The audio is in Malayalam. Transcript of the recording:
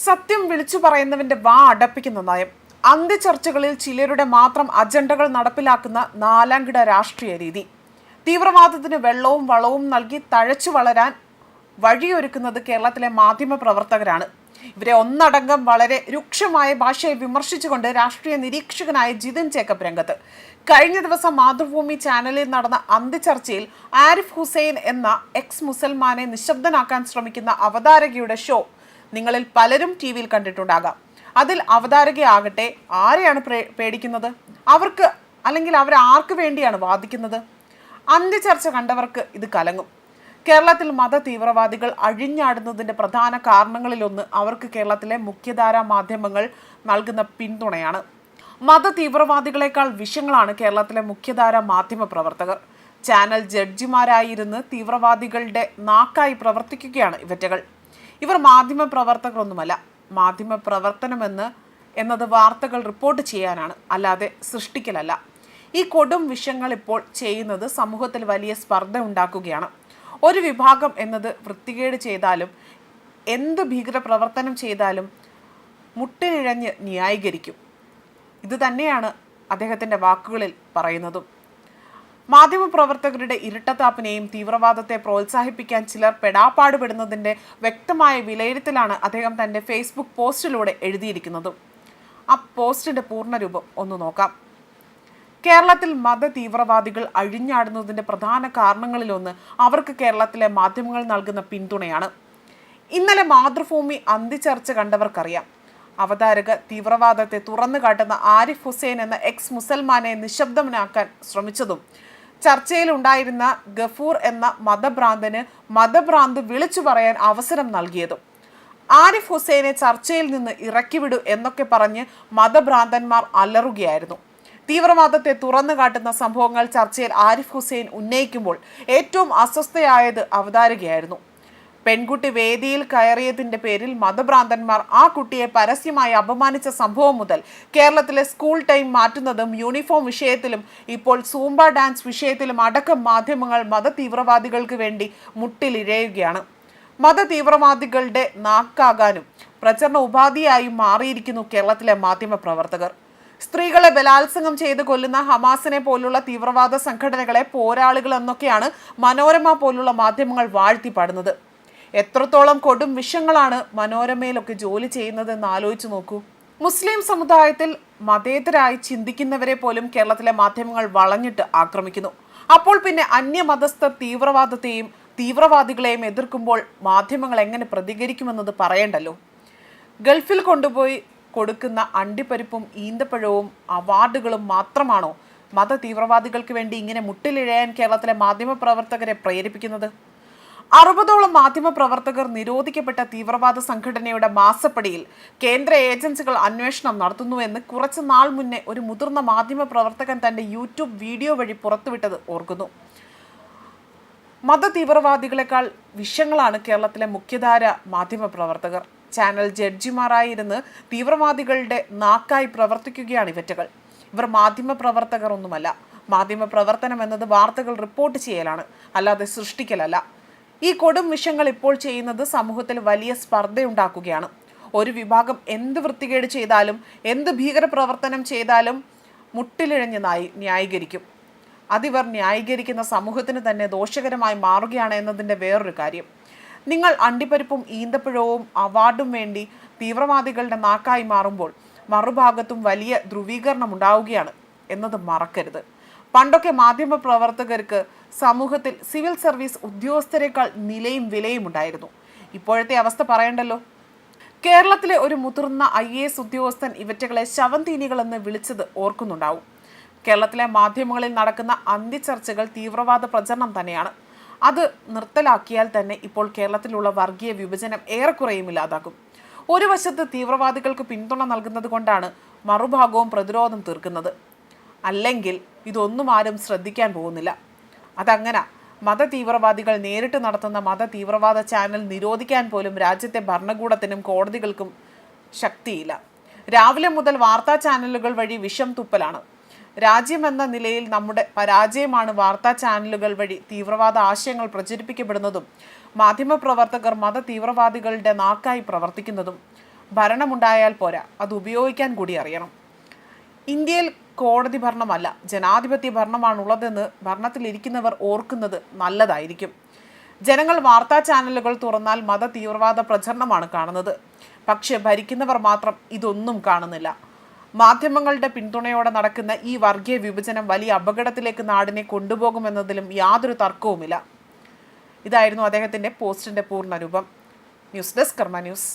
സത്യം വിളിച്ചു പറയുന്നവന്റെ വാ അടപ്പിക്കുന്ന നയം. അന്ത്യചർച്ചകളിൽ ചിലരുടെ മാത്രം അജണ്ടകൾ നടപ്പിലാക്കുന്ന നാലാംകിട രാഷ്ട്രീയ രീതി. തീവ്രവാദത്തിന് വെള്ളവും വളവും നൽകി തഴച്ചു വളരാൻ വഴിയൊരുക്കുന്നത് കേരളത്തിലെ മാധ്യമ പ്രവർത്തകരാണ്. ഇവരെ ഒന്നടങ്കം വളരെ രൂക്ഷമായ ഭാഷയെ വിമർശിച്ചുകൊണ്ട് രാഷ്ട്രീയ നിരീക്ഷകനായ ജിതിൻ ജേക്കബ് രംഗത്ത്. കഴിഞ്ഞ ദിവസം മാതൃഭൂമി ചാനലിൽ നടന്ന അന്ത്യചർച്ചയിൽ ആരിഫ് ഹുസൈൻ എന്ന എക്സ് മുസൽമാനെ നിശബ്ദനാക്കാൻ ശ്രമിക്കുന്ന അവതാരകയുടെ ഷോ നിങ്ങളിൽ പലരും ടി വിയിൽ കണ്ടിട്ടുണ്ടാകാം. അതിൽ അവതാരകയാകട്ടെ ആരെയാണ് പേടിക്കുന്നത്? അവർക്ക് അല്ലെങ്കിൽ അവരാർക്ക് വേണ്ടിയാണ് വാദിക്കുന്നത്? അന്ത്യചർച്ച കണ്ടവർക്ക് ഇത് കലങ്ങും. കേരളത്തിൽ മത തീവ്രവാദികൾ അഴിഞ്ഞാടുന്നതിൻ്റെ പ്രധാന കാരണങ്ങളിലൊന്ന് അവർക്ക് കേരളത്തിലെ മുഖ്യധാരാ മാധ്യമങ്ങൾ നൽകുന്ന പിന്തുണയാണ്. മത തീവ്രവാദികളെക്കാൾ വിഷങ്ങളാണ് കേരളത്തിലെ മുഖ്യധാരാ മാധ്യമ പ്രവർത്തകർ. ചാനൽ ജഡ്ജിമാരായിരുന്ന് തീവ്രവാദികളുടെ നാക്കായി പ്രവർത്തിക്കുകയാണ് ഇവറ്റകൾ. ഇവർ മാധ്യമ പ്രവർത്തകരൊന്നുമല്ല. മാധ്യമ പ്രവർത്തനമെന്ന് എന്നത് വാർത്തകൾ റിപ്പോർട്ട് ചെയ്യാനാണ്, അല്ലാതെ സൃഷ്ടിക്കലല്ല. ഈ കൊടും വിഷയങ്ങൾ ഇപ്പോൾ ചെയ്യുന്നത് സമൂഹത്തിൽ വലിയ സ്പർദ്ധ ഉണ്ടാക്കുകയാണ്. ഒരു വിഭാഗം എന്നത് വൃത്തികേട് ചെയ്താലും എന്ത് ഭീകര പ്രവർത്തനം ചെയ്താലും മുട്ടിനിഴഞ്ഞ് ന്യായീകരിക്കും. ഇത് തന്നെയാണ് അദ്ദേഹത്തിൻ്റെ വാക്കുകളിൽ പറയുന്നതും. മാധ്യമപ്രവർത്തകരുടെ ഇരട്ടത്താപ്പിനെയും തീവ്രവാദത്തെ പ്രോത്സാഹിപ്പിക്കാൻ ചിലർ പെടാപ്പാടുപെടുന്നതിൻ്റെ വ്യക്തമായ വിലയിരുത്തലാണ് അദ്ദേഹം തൻ്റെ ഫേസ്ബുക്ക് പോസ്റ്റിലൂടെ എഴുതിയിരിക്കുന്നതും. ആ പോസ്റ്റിൻ്റെ പൂർണ്ണരൂപം ഒന്ന് നോക്കാം. കേരളത്തിൽ മത തീവ്രവാദികൾ അഴിഞ്ഞാടുന്നതിൻ്റെ പ്രധാന കാരണങ്ങളിലൊന്ന് അവർക്ക് കേരളത്തിലെ മാധ്യമങ്ങൾ നൽകുന്ന പിന്തുണയാണ്. ഇന്നലെ മാതൃഭൂമി അന്ത്യചർച്ച കണ്ടവർക്കറിയാം. അവതാരക തീവ്രവാദത്തെ തുറന്നു കാട്ടുന്ന ആരിഫ് ഹുസൈൻ എന്ന എക്സ് മുസൽമാനെ നിശബ്ദനാക്കാൻ ശ്രമിച്ചതും ചർച്ചയിലുണ്ടായിരുന്ന ഗഫൂർ എന്ന മതഭ്രാന്തന് മതഭ്രാന്ത് വിളിച്ചു പറയാൻ അവസരം നൽകിയതും. ആരിഫ് ഹുസൈനെ ചർച്ചയിൽ നിന്ന് ഇറക്കിവിടൂ എന്നൊക്കെ പറഞ്ഞ് മതഭ്രാന്തന്മാർ അലറുകയായിരുന്നു. തീവ്രവാദത്തെ തുറന്നു കാട്ടുന്ന സംഭവങ്ങൾ ചർച്ചയിൽ ആരിഫ് ഹുസൈൻ ഉന്നയിക്കുമ്പോൾ ഏറ്റവും അസ്വസ്ഥയായത് അവതാരകയായിരുന്നു. പെൺകുട്ടി വേദിയിൽ കയറിയതിൻ്റെ പേരിൽ മതഭ്രാന്തന്മാർ ആ കുട്ടിയെ പരസ്യമായി അപമാനിച്ച സംഭവം മുതൽ കേരളത്തിലെ സ്കൂൾ ടൈം മാറ്റുന്നതും യൂണിഫോം വിഷയത്തിലും ഇപ്പോൾ സൂംബ ഡാൻസ് വിഷയത്തിലും അടക്കം മാധ്യമങ്ങൾ മത തീവ്രവാദികൾക്ക് വേണ്ടി മുട്ടിലിഴയുകയാണ്. മത തീവ്രവാദികളുടെ നാക്കാകാനും പ്രചരണ ഉപാധിയായും മാറിയിരിക്കുന്നു കേരളത്തിലെ മാധ്യമ പ്രവർത്തകർ. സ്ത്രീകളെ ബലാത്സംഗം ചെയ്ത് കൊല്ലുന്ന ഹമാസിനെ പോലുള്ള തീവ്രവാദ സംഘടനകളെ പോരാളികൾ എന്നൊക്കെയാണ് മനോരമ പോലുള്ള മാധ്യമങ്ങൾ വാഴ്ത്തിപ്പാടുന്നത്. എത്രത്തോളം കൊടും വിഷങ്ങളാണ് മനോരമയിലൊക്കെ ജോലി ചെയ്യുന്നതെന്ന് ആലോചിച്ച് നോക്കൂ. മുസ്ലിം സമുദായത്തിൽ മതേതരായി ചിന്തിക്കുന്നവരെ പോലും കേരളത്തിലെ മാധ്യമങ്ങൾ വളഞ്ഞിട്ട് ആക്രമിക്കുന്നു. അപ്പോൾ പിന്നെ അന്യമതസ്ഥർ തീവ്രവാദത്തെയും തീവ്രവാദികളെയും എതിർക്കുമ്പോൾ മാധ്യമങ്ങൾ എങ്ങനെ പ്രതികരിക്കുമെന്നത് പറയണ്ടല്ലോ. ഗൾഫിൽ കൊണ്ടുപോയി കൊടുക്കുന്ന അണ്ടിപ്പരിപ്പും ഈന്തപ്പഴവും അവാർഡുകളും മാത്രമാണോ മത തീവ്രവാദികൾക്ക് വേണ്ടി ഇങ്ങനെ മുട്ടിലിഴയാൻ കേരളത്തിലെ മാധ്യമ പ്രവർത്തകരെ പ്രേരിപ്പിക്കുന്നത്? 60ഓളം മാധ്യമ പ്രവർത്തകർ നിരോധിക്കപ്പെട്ട തീവ്രവാദ സംഘടനയുടെ മാസപ്പടിയിൽ കേന്ദ്ര ഏജൻസികൾ അന്വേഷണം നടത്തുന്നുവെന്ന് കുറച്ച് നാൾ മുന്നേ ഒരു മുതിർന്ന മാധ്യമ പ്രവർത്തകൻ തൻ്റെ യൂട്യൂബ് വീഡിയോ വഴി പുറത്തുവിട്ടത് ഓർക്കുന്നു. മത തീവ്രവാദികളെക്കാൾ വിഷങ്ങളാണ് കേരളത്തിലെ മുഖ്യധാര മാധ്യമ പ്രവർത്തകർ. ചാനൽ ജഡ്ജിമാരായിരുന്ന് തീവ്രവാദികളുടെ നാക്കായി പ്രവർത്തിക്കുകയാണ് ഇവറ്റകൾ. ഇവർ മാധ്യമ പ്രവർത്തകർ ഒന്നുമല്ല. മാധ്യമ പ്രവർത്തനം എന്നത് വാർത്തകൾ റിപ്പോർട്ട് ചെയ്യലാണ്, അല്ലാതെ സൃഷ്ടിക്കലല്ല. ഈ കൊടും വിഷയങ്ങൾ ഇപ്പോൾ ചെയ്യുന്നത് സമൂഹത്തിൽ വലിയ സ്പർദ്ധയുണ്ടാക്കുകയാണ്. ഒരു വിഭാഗം എന്ത് വൃത്തികേട് ചെയ്താലും എന്ത് ഭീകര പ്രവർത്തനം ചെയ്താലും മുട്ടിലിഴഞ്ഞ് ന്യായീകരിക്കും. അതിവർ ന്യായീകരിക്കുന്ന സമൂഹത്തിന് തന്നെ ദോഷകരമായി മാറുകയാണ് എന്നതിൻ്റെ വേറൊരു കാര്യം. നിങ്ങൾ അണ്ടിപ്പരിപ്പും ഈന്തപ്പഴവും അവാർഡും വേണ്ടി തീവ്രവാദികളുടെ നാക്കായി മാറുമ്പോൾ മറുഭാഗത്തും വലിയ ധ്രുവീകരണം ഉണ്ടാവുകയാണ് എന്നത് മറക്കരുത്. പണ്ടൊക്കെ മാധ്യമ പ്രവർത്തകർക്ക് സമൂഹത്തിൽ സിവിൽ സർവീസ് ഉദ്യോഗസ്ഥരെക്കാൾ നിലയും വിലയും ഉണ്ടായിരുന്നു. ഇപ്പോഴത്തെ അവസ്ഥ പറയണ്ടല്ലോ. കേരളത്തിലെ ഒരു മുതിർന്ന IAS ഉദ്യോഗസ്ഥൻ ഇവറ്റകളെ ശവന്തീനികളെന്ന് വിളിച്ചത് ഓർക്കുന്നുണ്ടാവും. കേരളത്തിലെ മാധ്യമങ്ങളിൽ നടക്കുന്ന അന്ത്യചർച്ചകൾ തീവ്രവാദ പ്രചരണം തന്നെയാണ്. അത് നിർത്തലാക്കിയാൽ തന്നെ ഇപ്പോൾ കേരളത്തിലുള്ള വർഗീയ വിഭജനം ഏറെക്കുറയും ഇല്ലാതാകും. ഒരു വശത്ത് തീവ്രവാദികൾക്ക് പിന്തുണ നൽകുന്നത് കൊണ്ടാണ് മറുഭാഗവും പ്രതിരോധം തീർക്കുന്നത്. അല്ലെങ്കിൽ ഇതൊന്നും ആരും ശ്രദ്ധിക്കാൻ പോകുന്നില്ല. അതങ്ങനെ മത തീവ്രവാദികൾ നേരിട്ട് നടത്തുന്ന മത തീവ്രവാദ ചാനൽ നിരോധിക്കാൻ പോലും രാജ്യത്തെ ഭരണകൂടത്തിനും കോടതികൾക്കും ശക്തിയില്ല. രാവിലെ മുതൽ വാർത്താ ചാനലുകൾ വഴി വിഷം തുപ്പലാണ്. രാജ്യമെന്ന നിലയിൽ നമ്മുടെ പരാജയമാണ് വാർത്താ ചാനലുകൾ വഴി തീവ്രവാദ ആശയങ്ങൾ പ്രചരിപ്പിക്കപ്പെടുന്നതും മാധ്യമപ്രവർത്തകർ മത തീവ്രവാദികളുടെ നാക്കായി പ്രവർത്തിക്കുന്നതും. ഭരണമുണ്ടായാൽ പോരാ, അത് ഉപയോഗിക്കാൻ കൂടി അറിയണം. ഇന്ത്യയിൽ കോടതി ഭരണമല്ല, ജനാധിപത്യ ഭരണമാണുള്ളതെന്ന് ഭരണത്തിലിരിക്കുന്നവർ ഓർക്കുന്നത് നല്ലതായിരിക്കും. ജനങ്ങൾ വാർത്താ ചാനലുകൾ തുറന്നാൽ മത തീവ്രവാദ പ്രചരണമാണ് കാണുന്നത്. പക്ഷേ ഭരിക്കുന്നവർ മാത്രം ഇതൊന്നും കാണുന്നില്ല. മാധ്യമങ്ങളുടെ പിന്തുണയോടെ നടക്കുന്ന ഈ വർഗീയ വിഭജനം വലിയ അപകടത്തിലേക്ക് നാടിനെ കൊണ്ടുപോകുമെന്നതിലും യാതൊരു തർക്കവുമില്ല. ഇതായിരുന്നു അദ്ദേഹത്തിൻ്റെ പോസ്റ്റിൻ്റെ പൂർണ്ണരൂപം. ന്യൂസ് ഡെസ്ക് കർമ്മ ന്യൂസ്.